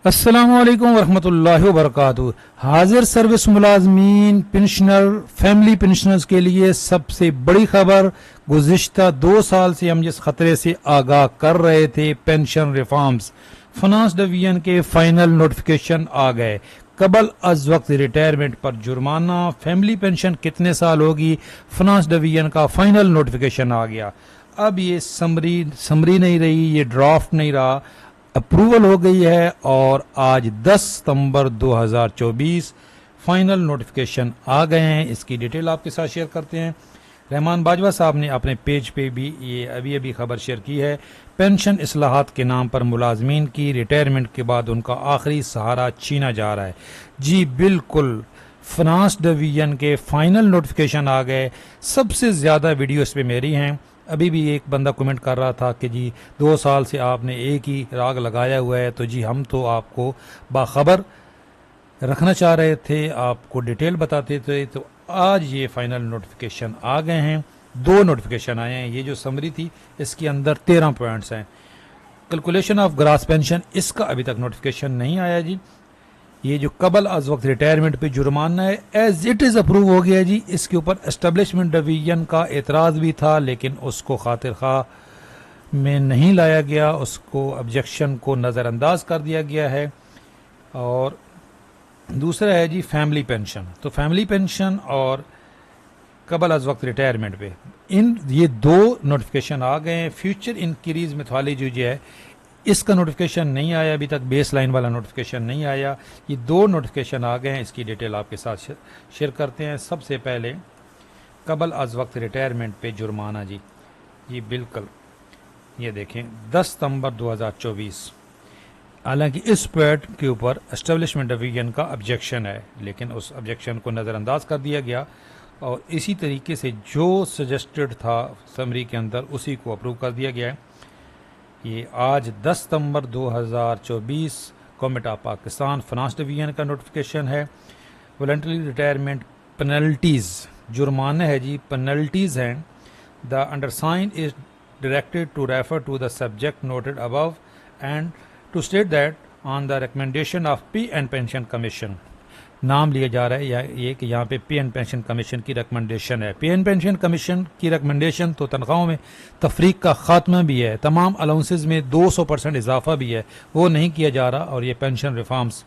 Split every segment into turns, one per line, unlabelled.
अस्सलामुअलैकुम वरहमतुल्लाहि वबरकातुहू। हाजिर सर्विस मुलाजमीन पेंशनर फैमिली पेंशनर्स के लिए सबसे बड़ी खबर। गुज़िश्ता 2 साल से हम जिस खतरे से आगाह कर रहे थे, पेंशन रिफॉर्म्स, फाइनेंस डिवीजन के फाइनल नोटिफिकेशन आ गए। कबल अज वक्त रिटायरमेंट पर जुर्माना, फैमिली पेंशन कितने साल होगी, फाइनेंस डिवीजन का फाइनल नोटिफिकेशन आ गया। अब ये समरी नहीं रही, ये ड्राफ्ट नहीं रहा, अप्रूवल हो गई है और आज 10 सितंबर 2024 फाइनल नोटिफिकेशन आ गए हैं। इसकी डिटेल आपके साथ शेयर करते हैं। रहमान बाजवा साहब ने अपने पेज पे भी ये अभी खबर शेयर की है। पेंशन इस्लाहात के नाम पर मुलाजमीन की रिटायरमेंट के बाद उनका आखिरी सहारा छीना जा रहा है। जी बिल्कुल, फाइनेंस डिवीजन के फाइनल नोटिफिकेशन आ गए। सबसे ज़्यादा वीडियो इस पर मेरी हैं। अभी भी एक बंदा कमेंट कर रहा था कि जी 2 साल से आपने एक ही राग लगाया हुआ है, तो जी हम तो आपको बाखबर रखना चाह रहे थे, आपको डिटेल बताते थे। तो आज ये फाइनल नोटिफिकेशन आ गए हैं। 2 नोटिफिकेशन आए हैं। ये जो समरी थी इसके अंदर 13 पॉइंट्स हैं। कैलकुलेशन ऑफ ग्रास पेंशन, इसका अभी तक नोटिफिकेशन नहीं आया जी। ये जो कबल अज वक्त रिटायरमेंट पे जुर्माना है, एज इट इज़ अप्रूव हो गया जी। इसके ऊपर एस्टेब्लिशमेंट डिवीजन का एतराज़ भी था, लेकिन उसको खातिर खा में नहीं लाया गया, उसको ऑब्जेक्शन को नज़रअंदाज कर दिया गया है। और दूसरा है जी फैमिली पेंशन। तो फैमिली पेंशन और कबल अज वक्त रिटायरमेंट पे ये 2 नोटिफिकेशन आ गए हैं। फ्यूचर इंक्रीज मेथोडोलॉजी जो है, इसका नोटिफिकेशन नहीं आया अभी तक, बेस लाइन वाला नोटिफिकेशन नहीं आया। ये 2 नोटिफिकेशन आ गए हैं। इसकी डिटेल आपके साथ शेयर करते हैं। सबसे पहले कबल अज वक्त रिटायरमेंट पे जुर्माना जी बिल्कुल, ये देखें 10 सितंबर 2024। हालांकि इस पॉइंट के ऊपर एस्टेब्लिशमेंट डिवीजन का ऑब्जेक्शन है, लेकिन उस ऑब्जेक्शन को नज़रअंदाज कर दिया गया और इसी तरीके से जो सजेस्टेड था समरी के अंदर उसी को अप्रूव कर दिया गया है। ये आज 10 सितंबर 2024 government of Pakistan finance division का नोटिफिकेशन है। वॉलंटरी रिटायरमेंट पेनल्टीज़, जुर्माना है जी, पेनल्टीज़ हैं। The undersign is directed to refer to the subject noted above and to state that on the recommendation of pay and pension commission, नाम लिया जा रहा है ये कि यहाँ पे पे एंड पेंशन कमीशन की रिकमेंडेशन है। पे एंड पेंशन कमीशन की रिकमेंडेशन तो तनख्वाहों में तफरीक का खात्मा भी है, तमाम अलाउंसेस में 200% इजाफा भी है, वो नहीं किया जा रहा। और ये पेंशन रिफॉर्म्स,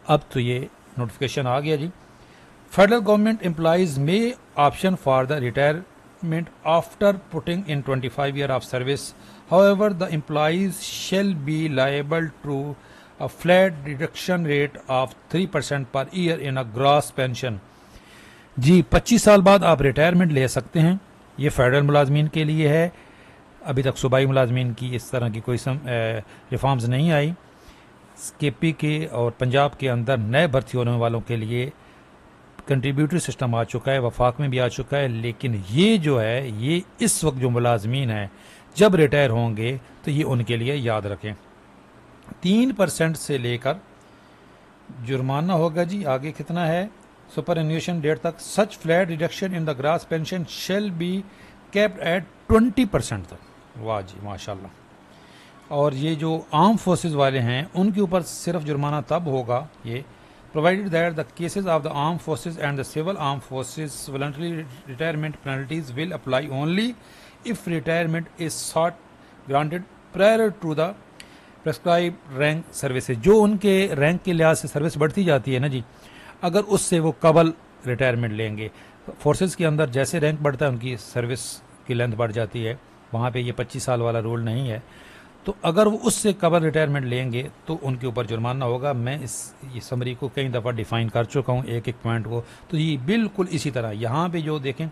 अब तो ये नोटिफिकेशन आ गया जी। फेडरल गवर्नमेंट एम्प्लॉइज में option for the retirement after putting in 25 year of service, however the employees shall be liable to a flat reduction rate of 3% per year in a gross pension। जी 25 साल बाद आप retirement ले सकते हैं। ये federal मुलाजमीन के लिए है। अभी तक सूबाई मुलाजमीन की इस तरह की कोई रिफॉर्म्स नहीं आई। केपी के और पंजाब के अंदर नए भर्ती होने वालों के लिए कंट्रीब्यूटरी सिस्टम आ चुका है, वफाक में भी आ चुका है। लेकिन ये जो है, ये इस वक्त जो मुलाजमीन है जब रिटायर होंगे तो ये उनके लिए याद रखें। 3% से लेकर जुर्माना होगा जी। आगे कितना है, सुपर एन्यूएशन डेट तक। Such flat reduction in the gross pension shall be kept at 20% तक। वाह जी माशाल्लाह। और ये जो आर्म फोर्सेस वाले हैं उनके ऊपर सिर्फ जुर्माना तब होगा, ये provided that the cases of the arm forces and the civil arm forces voluntary retirement penalties will apply only if retirement is sought granted prior to the prescribe rank services. जो उनके रैंक के लिहाज से service बढ़ती जाती है ना जी, अगर उससे वो कबल रिटायरमेंट लेंगे, फोर्सेस के अंदर जैसे रैंक बढ़ता है उनकी सर्विस की लेंथ बढ़ जाती है, वहाँ पे ये 25 साल वाला रूल नहीं है। तो अगर वो उससे कबल रिटायरमेंट लेंगे तो उनके ऊपर जुर्माना होगा। मैं ये समरी को कई दफ़ा डिफ़ाइन कर चुका हूँ, एक पॉइंट को। तो ये बिल्कुल इसी तरह यहाँ पे जो देखें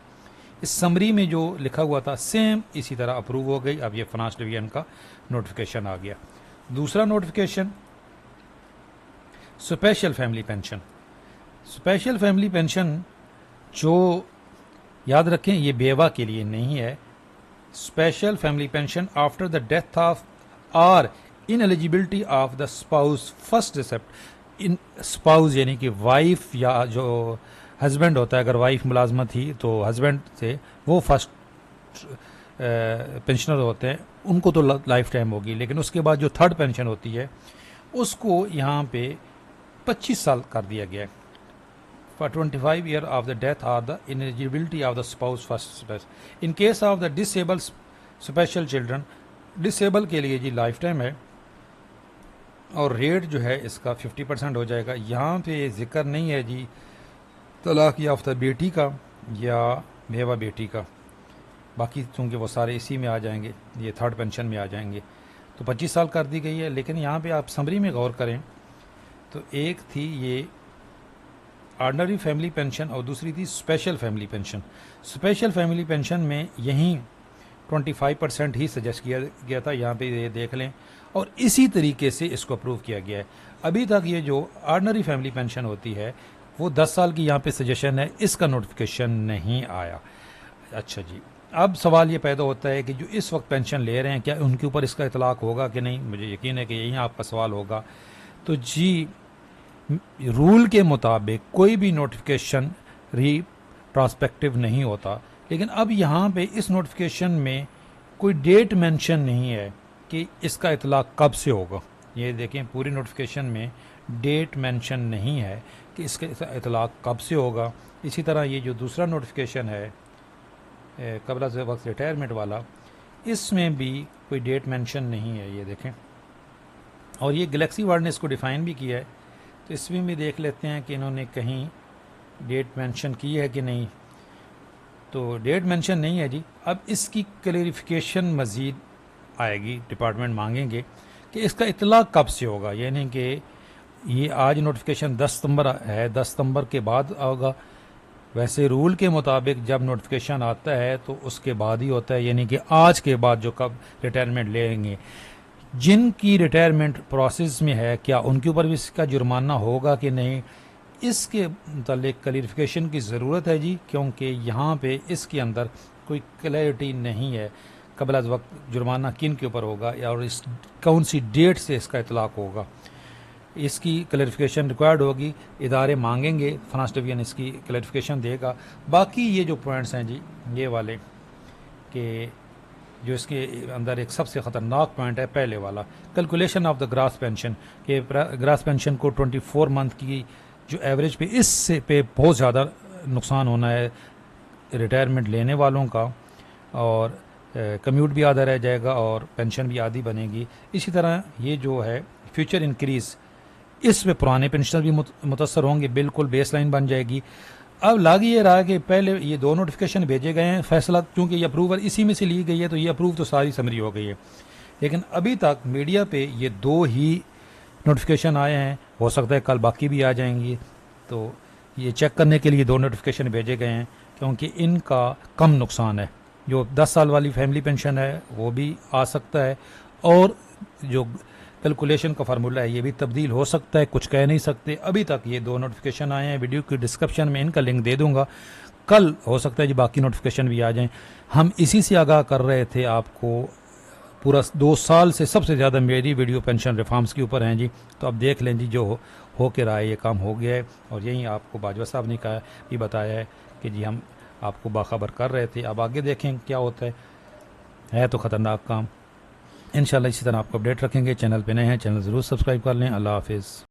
इस समरी में जो लिखा हुआ था सेम इसी तरह अप्रूव हो गई। अब ये फाइनेंस डिवीजन का नोटिफिकेशन आ गया। दूसरा notification special family pension. Special family pension जो याद रखें ये बेवा के लिए नहीं है। Special family pension after the death of और ineligibility of the spouse first recipient. इन स्पाउस यानी कि वाइफ या जो हस्बैंड होता है, अगर वाइफ मुलाजमत थी तो हस्बैंड से वो फर्स्ट पेंशनर होते हैं, उनको तो लाइफ टाइम होगी। लेकिन उसके बाद जो थर्ड पेंशन होती है उसको यहाँ पे 25 साल कर दिया गया है। For 25 years of the death or the ineligibility of the spouse first spouse. In case of the disabled special children, disable के लिए जी लाइफ टाइम है और रेट जो है इसका 50% हो जाएगा। यहाँ पे जिक्र नहीं है जी तलाक याफ्ता बेटी का या बेवा बेटी का, बाकी चूँकि वो सारे इसी में आ जाएंगे, ये थर्ड पेंशन में आ जाएंगे। तो 25 साल कर दी गई है। लेकिन यहाँ पे आप समरी में गौर करें तो एक थी ये ऑर्डनरी फैमिली पेंशन और दूसरी थी special family pension. Special family pension में यहीं 25% ही सजेस्ट किया गया था, यहाँ पे ये देख लें, और इसी तरीके से इसको अप्रूव किया गया है। अभी तक ये जो ऑर्डनरी फैमिली पेंशन होती है वो 10 साल की यहाँ पे सजेशन है, इसका नोटिफिकेशन नहीं आया। अच्छा जी, अब सवाल ये पैदा होता है कि जो इस वक्त पेंशन ले रहे हैं क्या उनके ऊपर इसका इतलाक होगा कि नहीं। मुझे यकीन है कि यही आपका सवाल होगा। तो जी रूल के मुताबिक कोई भी नोटिफिकेशन रिट्रोस्पेक्टिव नहीं होता, लेकिन अब यहाँ पे इस नोटिफिकेशन में कोई डेट मेंशन नहीं है कि इसका इतलाक कब से होगा। ये देखें पूरी नोटिफिकेशन में डेट मेंशन नहीं है कि इसका इतलाक कब से होगा। इसी तरह ये जो दूसरा नोटिफिकेशन है कबल से वक्त रिटायरमेंट वाला, इसमें भी कोई डेट मेंशन नहीं है, ये देखें। और ये गैलेक्सी वर्ड ने इसको डिफ़ाइन भी किया है, तो इसमें भी देख लेते हैं कि इन्होंने कहीं डेट मेंशन की है कि नहीं। तो डेट मेंशन नहीं है जी। अब इसकी क्लेरिफिकेशन मज़ीद आएगी, डिपार्टमेंट मांगेंगे कि इसका इतलाक कब से होगा, यानी कि ये आज नोटिफिकेशन 10 सितंबर है, 10 सितंबर के बाद होगा। वैसे रूल के मुताबिक जब नोटिफिकेशन आता है तो उसके बाद ही होता है, यानी कि आज के बाद जो कब रिटायरमेंट लेंगे। जिनकी रिटायरमेंट प्रोसेस में है क्या उनके ऊपर भी इसका जुर्माना होगा कि नहीं, इसके मतलब क्लैरिफिकेशन की ज़रूरत है जी, क्योंकि यहाँ पे इसके अंदर कोई क्लैरिटी नहीं है कबल अज़ वक्त जुर्माना किन के ऊपर होगा और इस कौन सी डेट से इसका इतलाक होगा। इसकी क्लैरिफिकेशन रिक्वायर्ड होगी, इदारे मांगेंगे, फाइनेंस डिवीजन इसकी क्लैरिफिकेशन देगा। बाकी ये जो पॉइंट्स हैं जी ये वाले कि जो इसके अंदर एक सबसे ख़तरनाक पॉइंट है पहले वाला, calculation of the gross pension, कि ग्रास पेंशन को 24 मंथ की जो एवरेज पे इससे पे बहुत ज़्यादा नुकसान होना है रिटायरमेंट लेने वालों का, और कम्यूट भी आधा रह जाएगा और पेंशन भी आधी बनेगी। इसी तरह ये जो है फ्यूचर इंक्रीज़, इसमें पुराने पेंशनर भी मुतासर होंगे, बिल्कुल बेस लाइन बन जाएगी। अब लाग ये रहा कि पहले ये दो नोटिफिकेशन भेजे गए हैं, फैसला चूँकि ये अप्रूवल इसी में से ली गई है तो ये अप्रूव तो सारी समरी हो गई है, लेकिन अभी तक मीडिया पे ये दो ही नोटिफिकेशन आए हैं, हो सकता है कल बाकी भी आ जाएंगी। तो ये चेक करने के लिए दो नोटिफिकेशन भेजे गए हैं, क्योंकि इनका कम नुकसान है। जो 10 साल वाली फैमिली पेंशन है वो भी आ सकता है, और जो कैलकुलेशन का फार्मूला है ये भी तब्दील हो सकता है, कुछ कह नहीं सकते। अभी तक ये दो नोटिफिकेशन आए हैं, वीडियो की डिस्क्रिप्शन में इनका लिंक दे दूंगा, कल हो सकता है जी बाकी नोटिफिकेशन भी आ जाएं। हम इसी से आगाह कर रहे थे आपको, पूरा 2 साल से सबसे ज़्यादा मेरी वीडियो पेंशन रिफॉर्म्स के ऊपर हैं जी। तो अब देख लें जी, जो हो के रहा है ये काम हो गया है, और यही आपको बाजवा साहब ने कहा भी बताया है कि जी हम आपको बाखबर कर रहे थे। अब आगे देखें क्या होता है तो ख़तरनाक काम। इंशाल्लाह इसी तरह आपको अपडेट रखेंगे। चैनल पे नए हैं, चैनल ज़रूर सब्सक्राइब कर लें। अल्लाह हाफिज़।